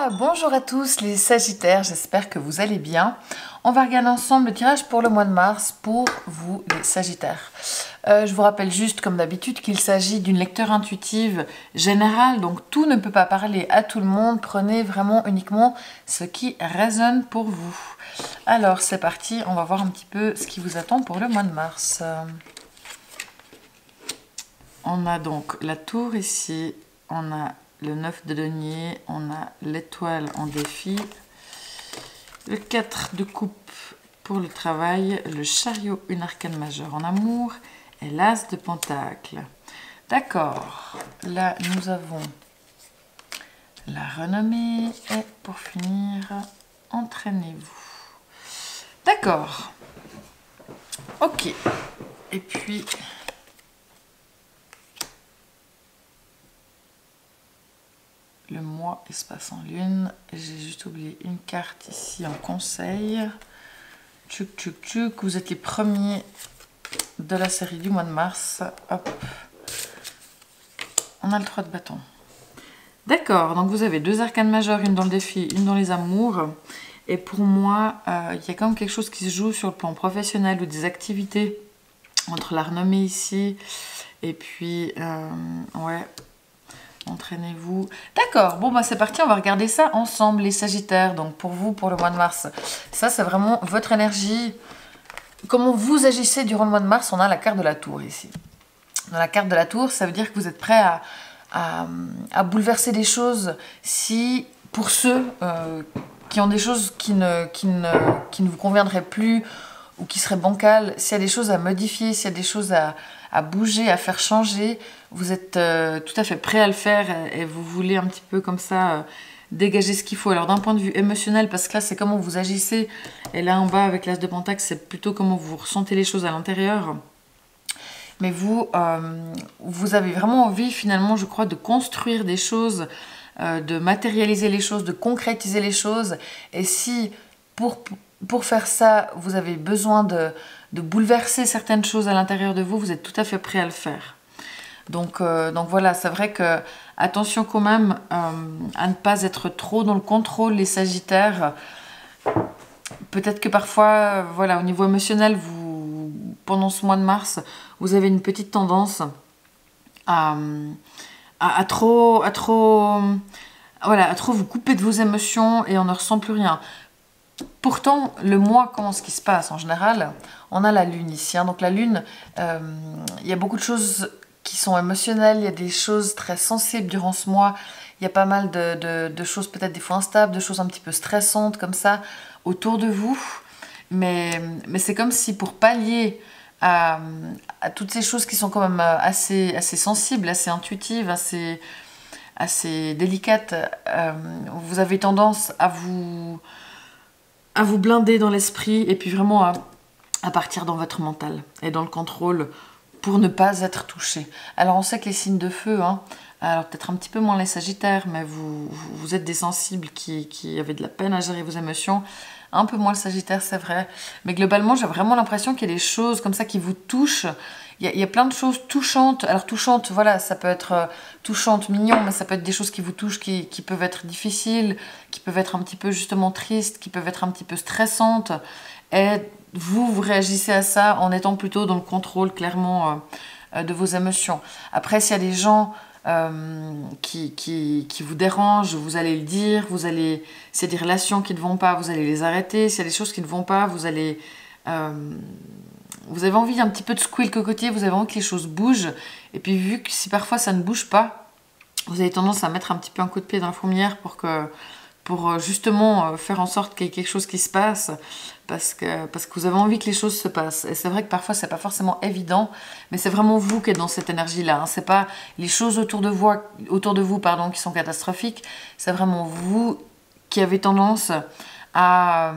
Bonjour à tous les Sagittaires, j'espère que vous allez bien. On va regarder ensemble le tirage pour le mois de mars pour vous les Sagittaires. Je vous rappelle juste comme d'habitude qu'il s'agit d'une lecture intuitive générale, donc tout ne peut pas parler à tout le monde. Prenez vraiment uniquement ce qui résonne pour vous. Alors c'est parti, on va voir un petit peu ce qui vous attend pour le mois de mars. On a donc la tour ici, on a le 9 de denier, on a l'étoile en défi, le 4 de coupe pour le travail, le chariot, une arcane majeure en amour et l'as de pentacle. D'accord, là nous avons la renommée et pour finir, entraînez-vous. D'accord, ok, et puis... le mois espace en lune. J'ai juste oublié une carte ici en conseil. Tchouk tchouk tchouk. Vous êtes les premiers de la série du mois de mars. Hop. On a le 3 de bâton. D'accord, donc vous avez deux arcanes majeures, une dans le défi, une dans les amours. Et pour moi, il y a quand même quelque chose qui se joue sur le plan professionnel ou des activités entre la renommée ici et puis, ouais... entraînez-vous. D'accord, bon bah c'est parti, on va regarder ça ensemble les Sagittaires. Donc pour vous, pour le mois de mars, ça c'est vraiment votre énergie. Comment vous agissez durant le mois de mars, on a la carte de la tour ici. Dans la carte de la tour, ça veut dire que vous êtes prêt à bouleverser des choses si, pour ceux qui ont des choses qui ne vous conviendraient plus ou qui seraient bancales, s'il y a des choses à modifier, s'il y a des choses à bouger, à faire changer, vous êtes tout à fait prêt à le faire et vous voulez un petit peu comme ça dégager ce qu'il faut. Alors d'un point de vue émotionnel, parce que là c'est comment vous agissez, et là en bas avec l'as de pentacle, c'est plutôt comment vous ressentez les choses à l'intérieur. Mais vous, vous avez vraiment envie finalement, je crois, de construire des choses, de matérialiser les choses, de concrétiser les choses. Et si pour faire ça, vous avez besoin de bouleverser certaines choses à l'intérieur de vous, vous êtes tout à fait prêt à le faire. Donc voilà, c'est vrai que attention quand même à ne pas être trop dans le contrôle, les Sagittaires. Peut-être que parfois, voilà, au niveau émotionnel, pendant ce mois de mars, vous avez une petite tendance à trop vous couper de vos émotions et on ne ressent plus rien. Pourtant, le mois, comment ce qui se passe en général? On a la lune ici, hein. Donc la lune, il y a beaucoup de choses qui sont émotionnelles, il y a des choses très sensibles durant ce mois, il y a pas mal de choses peut-être des fois instables, de choses un petit peu stressantes comme ça autour de vous, mais c'est comme si pour pallier à toutes ces choses qui sont quand même assez sensibles, assez intuitives, assez délicates, vous avez tendance à vous blinder dans l'esprit et puis vraiment à partir dans votre mental et dans le contrôle pour ne pas être touché. Alors on sait que les signes de feu, hein, alors peut-être un petit peu moins les Sagittaires, mais vous êtes des sensibles qui avez de la peine à gérer vos émotions, un peu moins le Sagittaire, c'est vrai, mais globalement j'ai vraiment l'impression qu'il y a des choses comme ça qui vous touchent. Il y a plein de choses touchantes. Alors touchantes, voilà, ça peut être touchante, mignon, mais ça peut être des choses qui vous touchent, qui peuvent être difficiles, qui peuvent être un petit peu justement tristes, qui peuvent être un petit peu stressantes. Et vous réagissez à ça en étant plutôt dans le contrôle, clairement, de vos émotions. Après, s'il y a des gens qui vous dérangent, vous allez le dire, s'il y a des relations qui ne vont pas, vous allez les arrêter. S'il y a des choses qui ne vont pas, vous allez... vous avez envie un petit peu de secouer le cocotier, vous avez envie que les choses bougent. Et puis vu que si parfois ça ne bouge pas, vous avez tendance à mettre un petit peu un coup de pied dans la fourmilière pour justement faire en sorte qu'il y ait quelque chose qui se passe. Parce que vous avez envie que les choses se passent. Et c'est vrai que parfois c'est pas forcément évident, mais c'est vraiment vous qui êtes dans cette énergie-là. Hein. C'est pas les choses autour de vous qui sont catastrophiques. C'est vraiment vous qui avez tendance à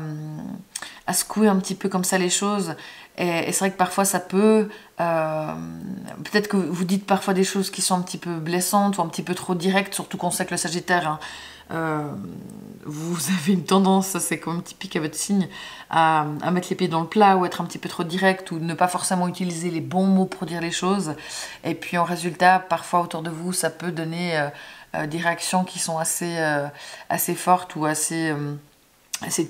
secouer un petit peu comme ça les choses. Et c'est vrai que parfois ça peut... peut-être que vous dites parfois des choses qui sont un petit peu blessantes ou un petit peu trop directes, surtout qu'on sait que le Sagittaire, hein, vous avez une tendance, c'est quand même typique à votre signe, à mettre les pieds dans le plat ou être un petit peu trop direct ou ne pas forcément utiliser les bons mots pour dire les choses. Et puis en résultat, parfois autour de vous, ça peut donner des réactions qui sont assez fortes ou assez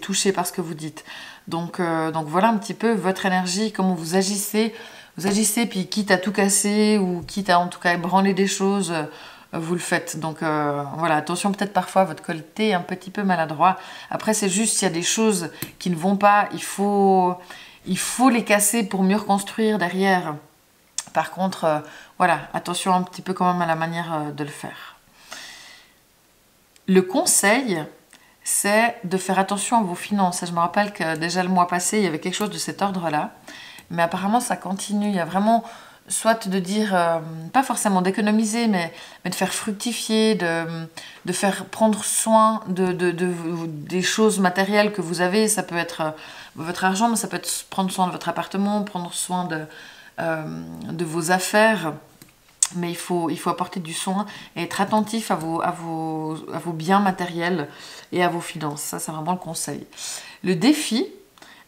touchées par ce que vous dites. Donc voilà un petit peu votre énergie, comment vous agissez. Vous agissez, puis quitte à tout casser ou quitte à en tout cas ébranler des choses, vous le faites. Donc voilà, attention, peut-être parfois votre colleté est un petit peu maladroit. Après, c'est juste s'il y a des choses qui ne vont pas, il faut les casser pour mieux reconstruire derrière. Par contre, voilà, attention un petit peu quand même à la manière de le faire. Le conseil, c'est de faire attention à vos finances. Je me rappelle que déjà le mois passé, il y avait quelque chose de cet ordre-là. Mais apparemment, ça continue. Il y a vraiment, soit de dire, pas forcément d'économiser, mais de faire fructifier, de faire prendre soin des choses matérielles que vous avez. Ça peut être votre argent, mais ça peut être prendre soin de votre appartement, prendre soin de vos affaires. Mais il faut apporter du soin et être attentif à vos biens matériels et à vos finances. Ça, c'est vraiment le conseil. Le défi,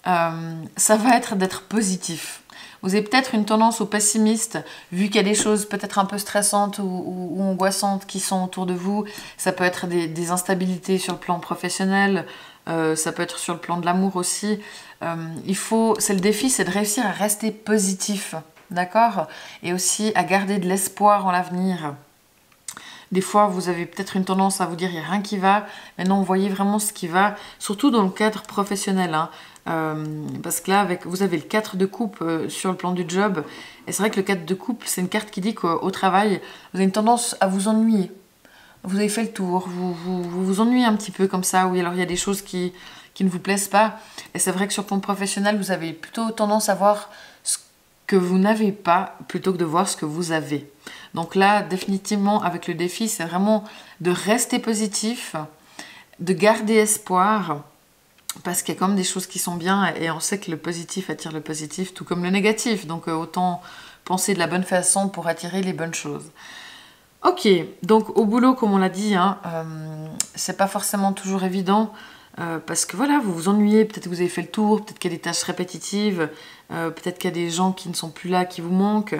ça va être d'être positif. Vous avez peut-être une tendance au pessimiste, vu qu'il y a des choses peut-être un peu stressantes ou angoissantes qui sont autour de vous. Ça peut être des instabilités sur le plan professionnel, ça peut être sur le plan de l'amour aussi. C'est le défi, c'est de réussir à rester positif, d'accord? Et aussi à garder de l'espoir en l'avenir. Des fois, vous avez peut-être une tendance à vous dire « il n'y a rien qui va », mais non, voyez vraiment ce qui va, surtout dans le cadre professionnel. Hein. Parce que là, vous avez le 4 de coupe sur le plan du job, et c'est vrai que le 4 de coupe, c'est une carte qui dit qu'au travail, vous avez une tendance à vous ennuyer. Vous avez fait le tour, vous ennuyez un petit peu comme ça, oui, alors il y a des choses qui ne vous plaisent pas, et c'est vrai que sur le plan professionnel, vous avez plutôt tendance à voir ce que vous n'avez pas, plutôt que de voir ce que vous avez. Donc là, définitivement, avec le défi, c'est vraiment de rester positif, de garder espoir, parce qu'il y a quand même des choses qui sont bien, et on sait que le positif attire le positif, tout comme le négatif. Donc autant penser de la bonne façon pour attirer les bonnes choses. Ok, donc au boulot, comme on l'a dit, hein, c'est pas forcément toujours évident, parce que voilà, vous vous ennuyez, peut-être que vous avez fait le tour, peut-être qu'il y a des tâches répétitives, peut-être qu'il y a des gens qui ne sont plus là, qui vous manquent.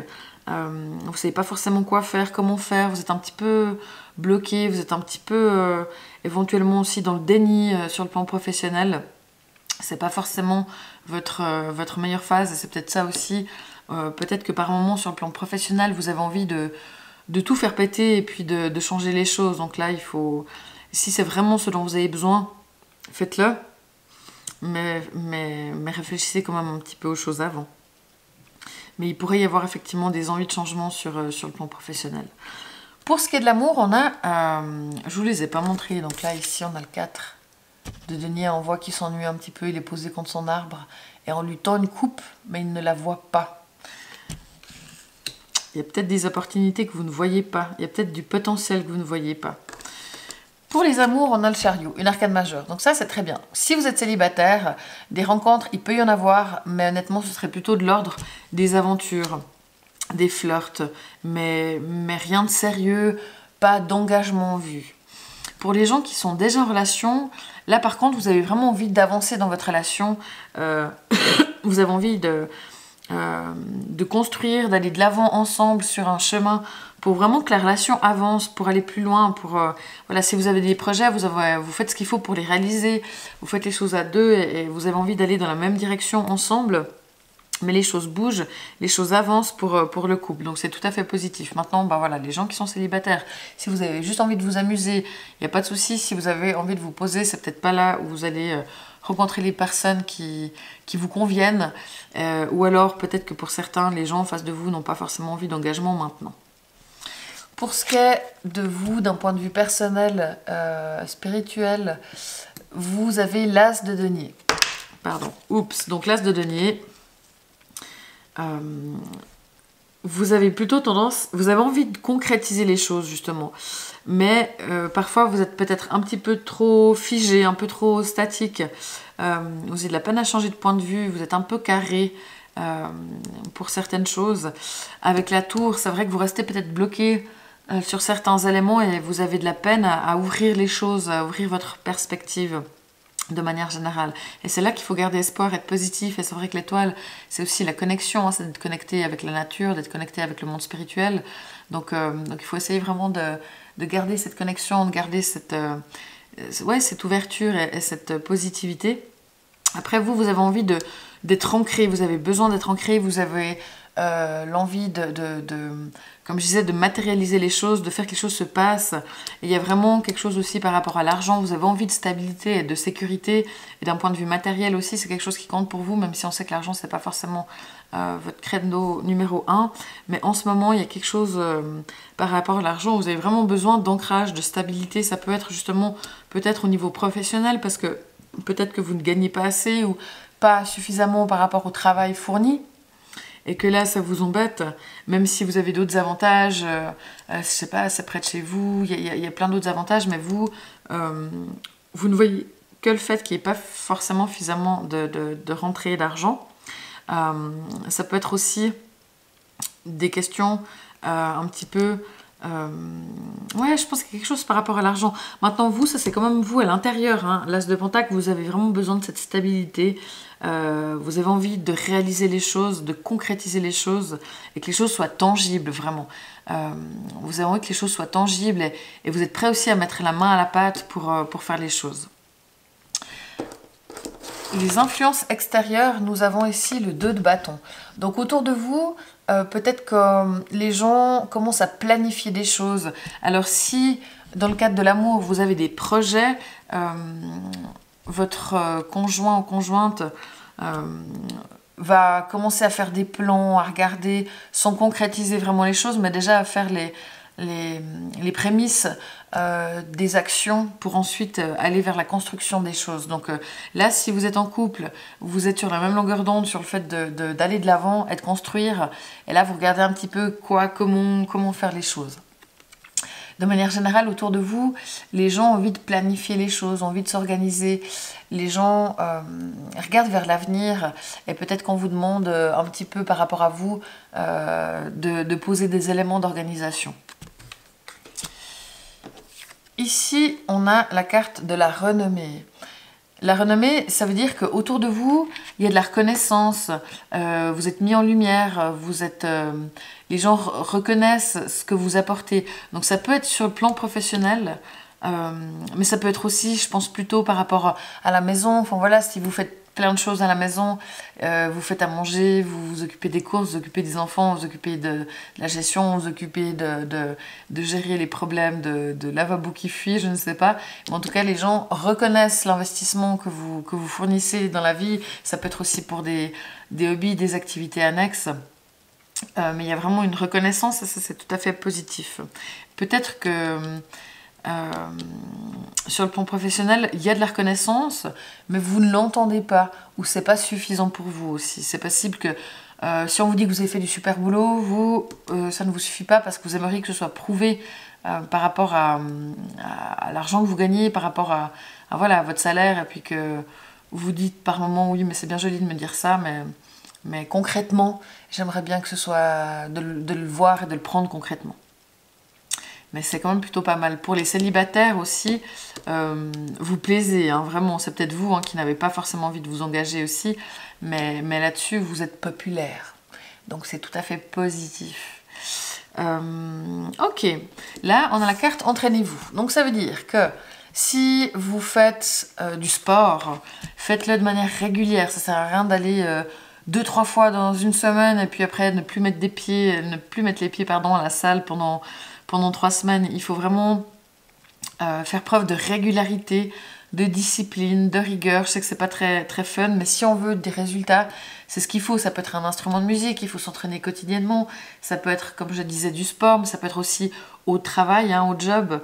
Vous ne savez pas forcément quoi faire, comment faire, vous êtes un petit peu bloqué, vous êtes un petit peu éventuellement aussi dans le déni sur le plan professionnel. C'est pas forcément votre meilleure phase, et c'est peut-être ça aussi. Peut-être que par moment sur le plan professionnel, vous avez envie de tout faire péter et puis de changer les choses. Donc là, si c'est vraiment ce dont vous avez besoin, faites-le. Mais réfléchissez quand même un petit peu aux choses avant. Mais il pourrait y avoir effectivement des envies de changement sur le plan professionnel. Pour ce qui est de l'amour, on a... je vous les ai pas montrés. Donc là, ici, on a le 4 de denier. On voit qu'il s'ennuie un petit peu. Il est posé contre son arbre. Et on lui tend une coupe, mais il ne la voit pas. Il y a peut-être des opportunités que vous ne voyez pas. Il y a peut-être du potentiel que vous ne voyez pas. Pour les amours, on a le chariot, une arcane majeure. Donc ça, c'est très bien. Si vous êtes célibataire, des rencontres, il peut y en avoir, mais honnêtement, ce serait plutôt de l'ordre des aventures, des flirts, mais rien de sérieux, pas d'engagement en vue. Pour les gens qui sont déjà en relation, là, par contre, vous avez vraiment envie d'avancer dans votre relation. Vous avez envie de construire, d'aller de l'avant ensemble sur un chemin pour vraiment que la relation avance, pour aller plus loin, voilà, si vous avez des projets, vous faites ce qu'il faut pour les réaliser, vous faites les choses à deux et vous avez envie d'aller dans la même direction ensemble, mais les choses bougent, les choses avancent pour le couple, donc c'est tout à fait positif. Maintenant, bah voilà, les gens qui sont célibataires, si vous avez juste envie de vous amuser, il n'y a pas de souci. Si vous avez envie de vous poser, c'est peut-être pas là où vous allez rencontrer les personnes qui vous conviennent, ou alors peut-être que pour certains, les gens en face de vous n'ont pas forcément envie d'engagement maintenant. Pour ce qui est de vous, d'un point de vue personnel, spirituel, vous avez l'as de denier. Pardon, oups, donc l'as de denier. Vous avez plutôt tendance, vous avez envie de concrétiser les choses justement, mais parfois vous êtes peut-être un petit peu trop figé, un peu trop statique, vous avez de la peine à changer de point de vue, vous êtes un peu carré pour certaines choses. Avec la tour, c'est vrai que vous restez peut-être bloqué sur certains éléments et vous avez de la peine à ouvrir les choses, à ouvrir votre perspective. de manière générale. Et c'est là qu'il faut garder espoir, être positif. Et c'est vrai que l'étoile, c'est aussi la connexion, hein, c'est d'être connecté avec la nature, d'être connecté avec le monde spirituel. Donc il faut essayer vraiment de garder cette connexion, de garder cette ouverture et cette positivité. Après, vous avez envie d'être ancré, vous avez besoin d'être ancré, vous avez l'envie comme je disais, de matérialiser les choses, de faire que les choses se passent. Et il y a vraiment quelque chose aussi par rapport à l'argent, vous avez envie de stabilité et de sécurité, et d'un point de vue matériel aussi, c'est quelque chose qui compte pour vous, même si on sait que l'argent, c'est pas forcément votre credo numéro 1. Mais en ce moment, il y a quelque chose par rapport à l'argent, vous avez vraiment besoin d'ancrage, de stabilité. Ça peut être justement, peut-être au niveau professionnel, parce que peut-être que vous ne gagnez pas assez ou pas suffisamment par rapport au travail fourni, et que là, ça vous embête, même si vous avez d'autres avantages, je sais pas, c'est près de chez vous, il y a plein d'autres avantages, mais vous ne voyez que le fait qu'il n'y ait pas forcément suffisamment de rentrée d'argent. Ça peut être aussi des questions un petit peu... ouais, je pense qu'il y a quelque chose par rapport à l'argent. Maintenant, vous, ça c'est quand même vous à l'intérieur, hein. L'As de Pentacle, vous avez vraiment besoin de cette stabilité. Vous avez envie de réaliser les choses, de concrétiser les choses et que les choses soient tangibles, vraiment. Vous avez envie que les choses soient tangibles et vous êtes prêt aussi à mettre la main à la pâte pour faire les choses. Les influences extérieures, nous avons ici le 2 de bâton. Donc autour de vous, peut-être que les gens commencent à planifier des choses. Alors si, dans le cadre de l'amour, vous avez des projets, votre conjoint ou conjointe va commencer à faire des plans, à regarder, sans concrétiser vraiment les choses, mais déjà à faire les prémices des actions pour ensuite aller vers la construction des choses. Donc là, si vous êtes en couple, vous êtes sur la même longueur d'onde sur le fait d'aller de l'avant et de construire, et là vous regardez un petit peu comment faire les choses. De manière générale, autour de vous, les gens ont envie de planifier les choses, ont envie de s'organiser. Les gens regardent vers l'avenir et peut-être qu'on vous demande un petit peu par rapport à vous de poser des éléments d'organisation. Ici, on a la carte de la renommée. La renommée, ça veut dire qu'autour de vous, il y a de la reconnaissance, vous êtes mis en lumière, les gens reconnaissent ce que vous apportez. Donc ça peut être sur le plan professionnel, mais ça peut être aussi, je pense, plutôt par rapport à la maison. Enfin voilà, si vous faites plein de choses à la maison, vous faites à manger, vous vous occupez des courses, vous occupez des enfants, vous occupez de la gestion, vous occupez de gérer les problèmes de lavabo qui fuit, je ne sais pas. Mais en tout cas, les gens reconnaissent l'investissement que vous fournissez dans la vie. Ça peut être aussi pour des hobbies, des activités annexes. Mais il y a vraiment une reconnaissance et ça, c'est tout à fait positif. Peut-être que... sur le plan professionnel, il y a de la reconnaissance, mais vous ne l'entendez pas, ou c'est pas suffisant pour vous aussi. C'est possible que si on vous dit que vous avez fait du super boulot, ça ne vous suffit pas parce que vous aimeriez que ce soit prouvé par rapport à l'argent que vous gagnez, par rapport à votre salaire, et puis que vous dites par moment, oui, mais c'est bien joli de me dire ça, mais concrètement, j'aimerais bien que ce soit de le voir et de le prendre concrètement. Mais c'est quand même plutôt pas mal. Pour les célibataires aussi, vous plaisez, hein, vraiment. C'est peut-être vous qui n'avez pas forcément envie de vous engager aussi, mais là-dessus, vous êtes populaire. Donc c'est tout à fait positif. Ok, là, on a la carte « Entraînez-vous ». Donc ça veut dire que si vous faites du sport, faites-le de manière régulière. Ça sert à rien d'aller 2-3 fois dans une semaine et puis après ne plus mettre les pieds à la salle pendant 3 semaines. Il faut vraiment faire preuve de régularité, de discipline, de rigueur. Je sais que c'est pas très, très fun, mais si on veut des résultats, c'est ce qu'il faut. Ça peut être un instrument de musique, il faut s'entraîner quotidiennement. Ça peut être, comme je disais, du sport, mais ça peut être aussi au travail, au job.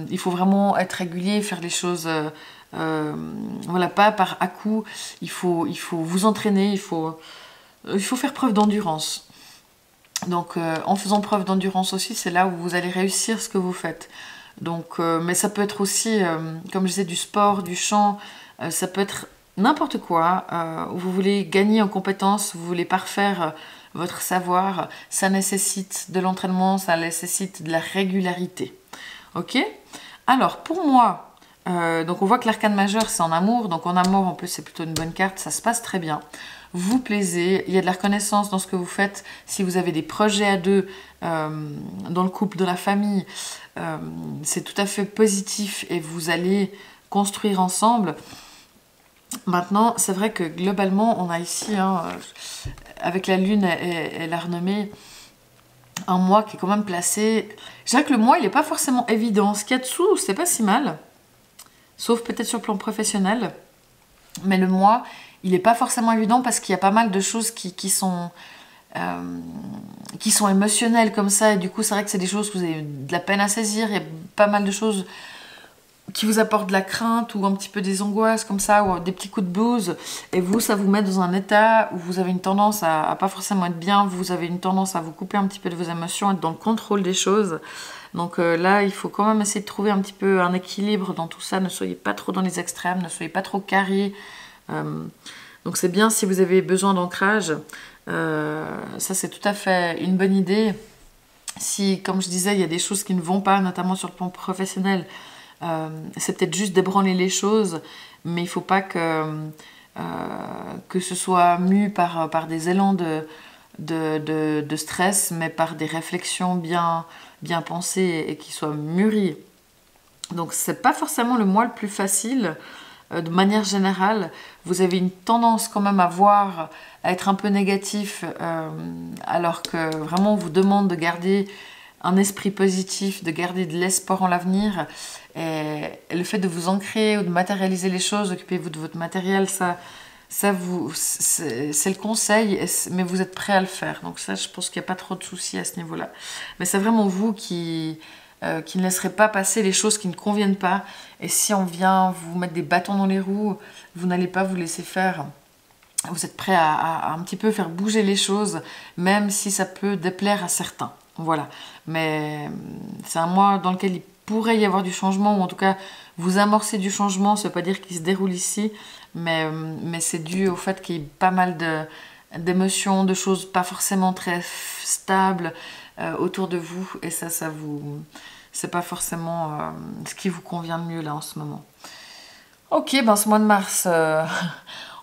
Il faut vraiment être régulier, faire les choses pas par à-coup. Il faut vous entraîner, il faut faire preuve d'endurance. Donc en faisant preuve d'endurance aussi, c'est là où vous allez réussir ce que vous faites. Donc, mais ça peut être aussi, comme je disais, du sport, du chant, ça peut être n'importe quoi, où vous voulez gagner en compétences, vous voulez parfaire votre savoir, ça nécessite de l'entraînement, ça nécessite de la régularité. Ok ? Alors, pour moi, Donc on voit que l'arcane majeur c'est en amour, donc en amour en plus c'est plutôt une bonne carte, ça se passe très bien. Vous plaisez, il y a de la reconnaissance dans ce que vous faites. Si vous avez des projets à deux, dans le couple, dans la famille, c'est tout à fait positif et vous allez construire ensemble. Maintenant, c'est vrai que globalement, on a ici, avec la lune, elle a renommé un mois qui est quand même placé. Je dirais que le mois, il n'est pas forcément évident. Ce qu'il y a dessous, c'est pas si mal. Sauf peut-être sur le plan professionnel. Mais le mois, il n'est pas forcément évident parce qu'il y a pas mal de choses qui sont émotionnelles comme ça. Et du coup, c'est vrai que c'est des choses que vous avez de la peine à saisir. Il y a pas mal de choses qui vous apportent de la crainte ou un petit peu des angoisses comme ça, ou des petits coups de blues. Et vous, ça vous met dans un état où vous avez une tendance à pas forcément être bien. Vous avez une tendance à vous couper un petit peu de vos émotions, être dans le contrôle des choses. Donc là, il faut quand même essayer de trouver un petit peu un équilibre dans tout ça. Ne soyez pas trop dans les extrêmes, ne soyez pas trop carré. Donc c'est bien si vous avez besoin d'ancrage. Ça, c'est tout à fait une bonne idée. Si, comme je disais, il y a des choses qui ne vont pas, notamment sur le plan professionnel, c'est peut-être juste d'ébranler les choses, mais il ne faut pas que ce soit mu par des élans de stress, mais par des réflexions bien pensées et qui soient mûries. Donc c'est pas forcément le mois le plus facile. De manière générale, vous avez une tendance quand même à être un peu négatif, alors que vraiment on vous demande de garder un esprit positif, de garder de l'espoir en l'avenir. Et le fait de vous ancrer ou de matérialiser les choses, occupez-vous de votre matériel, c'est le conseil, mais vous êtes prêt à le faire. Donc ça, je pense qu'il n'y a pas trop de soucis à ce niveau-là. Mais c'est vraiment vous qui ne laisserez pas passer les choses qui ne conviennent pas. Et si on vient vous mettre des bâtons dans les roues, vous n'allez pas vous laisser faire. Vous êtes prêt à un petit peu faire bouger les choses, même si ça peut déplaire à certains. Voilà. Mais c'est un mois dans lequel il pourrait y avoir du changement, ou en tout cas vous amorcez du changement. Ça ne veut pas dire qu'il se déroule ici, mais c'est dû au fait qu'il y ait pas mal d'émotions, de choses pas forcément très stables autour de vous. Et ça c'est pas forcément ce qui vous convient le mieux là en ce moment. Ok, ce mois de mars,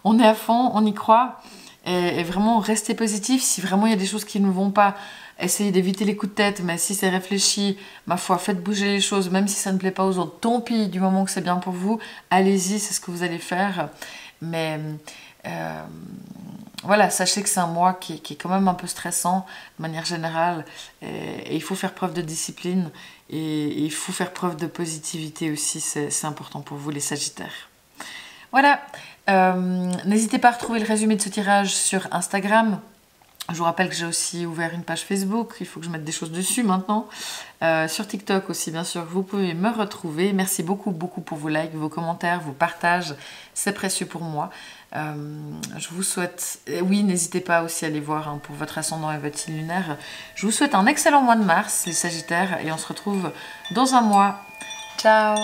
on est à fond, on y croit. Et vraiment, restez positif. Si vraiment il y a des choses qui ne vont pas, essayez d'éviter les coups de tête. Mais si c'est réfléchi, ma foi, faites bouger les choses. Même si ça ne plaît pas aux autres, tant pis, du moment que c'est bien pour vous. Allez-y, c'est ce que vous allez faire. Mais voilà, sachez que c'est un mois qui est quand même un peu stressant de manière générale. Et il faut faire preuve de discipline. Et il faut faire preuve de positivité aussi. C'est important pour vous, les Sagittaires. Voilà. N'hésitez pas à retrouver le résumé de ce tirage sur Instagram. Je vous rappelle que j'ai aussi ouvert une page Facebook. Il faut que je mette des choses dessus maintenant. Sur TikTok aussi, bien sûr, vous pouvez me retrouver. Merci beaucoup pour vos likes, vos commentaires, vos partages. C'est précieux pour moi. Je vous souhaite... Oui, n'hésitez pas aussi à aller voir pour votre ascendant et votre signe lunaire. Je vous souhaite un excellent mois de mars, les Sagittaires. Et on se retrouve dans un mois. Ciao!